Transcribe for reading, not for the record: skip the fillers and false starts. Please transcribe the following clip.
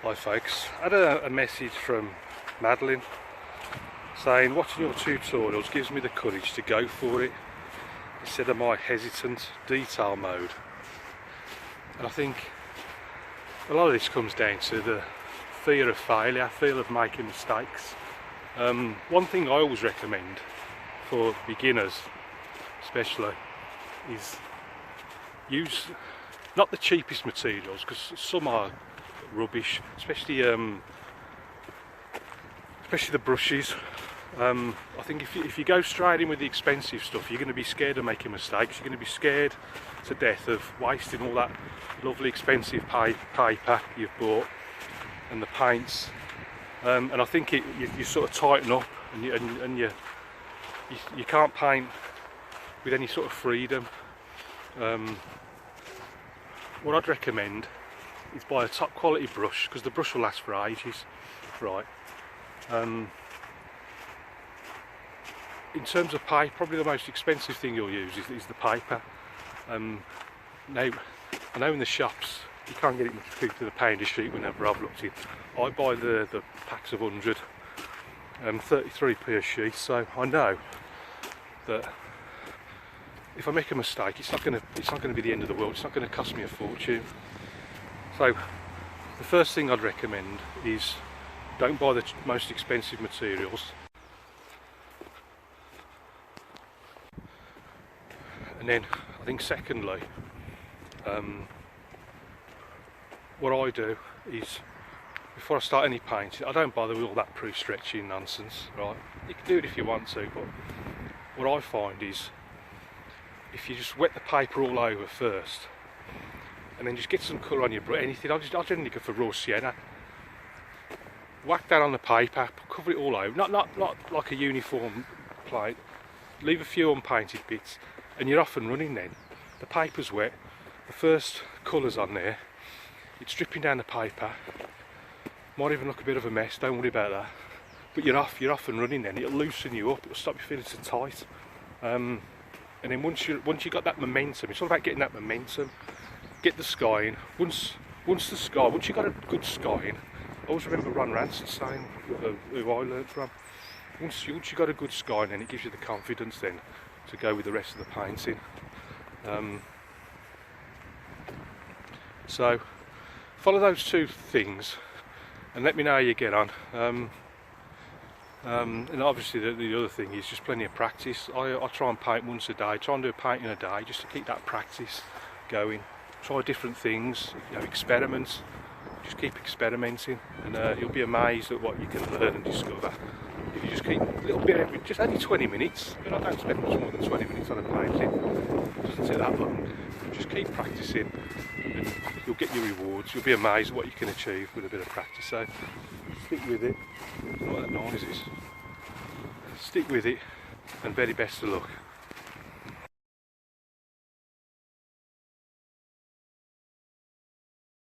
Hi folks, I had a message from Madeline saying watching your tutorials gives me the courage to go for it instead of my hesitant detail mode. And I think a lot of this comes down to the fear of failure, fear of making mistakes. One thing I always recommend for beginners especially is use not the cheapest materials, because some are rubbish, especially the brushes. I think if you go straight in with the expensive stuff, you're going to be scared of making mistakes. You're going to be scared to death of wasting all that lovely expensive paper you've bought and the paints. And I think you sort of tighten up, and you can't paint with any sort of freedom. What I'd recommend is buy a top quality brush, because the brush will last for ages, right? In terms of paper, probably the most expensive thing you'll use is the paper. Now, I know in the shops you can't get it much cheaper to the pound a sheet whenever I've looked in. I buy the packs of 100, 33p a sheet, so I know that if I make a mistake, it's not going to be the end of the world. It's not going to cost me a fortune. So the first thing I'd recommend is don't buy the most expensive materials. And then I think secondly, what I do is before I start any painting, I don't bother with all that pre-stretching nonsense, right? You can do it if you want to, but what I find is if you just wet the paper all over first, and then just get some colour on your brush, anything. I'll generally go for raw sienna. Whack that on the paper, cover it all over. Not like a uniform plate. Leave a few unpainted bits, and you're off and running then. The paper's wet, the first colour's on there, it's dripping down the paper. Might even look a bit of a mess, don't worry about that. But you're off and running then. It'll loosen you up, it'll stop you feeling so tight. And then once you got that momentum, it's all about getting that momentum. Get the skying. Once you got a good skying, I always remember Ron Ransome saying, who I learned from, once you got a good skying, then it gives you the confidence then to go with the rest of the painting. So follow those two things and let me know how you get on. And obviously the other thing is just plenty of practice. I try and paint once a day, try and do a painting a day just to keep that practice going. Try different things, experiment, just keep experimenting, and you'll be amazed at what you can learn and discover if you just keep a little bit, just only 20 minutes, but I don't spend much more than 20 minutes on a painting, it doesn't take that long. Just keep practicing and you'll get your rewards. You'll be amazed at what you can achieve with a bit of practice, so stick with it. What that noise is. Stick with it, and very best of luck.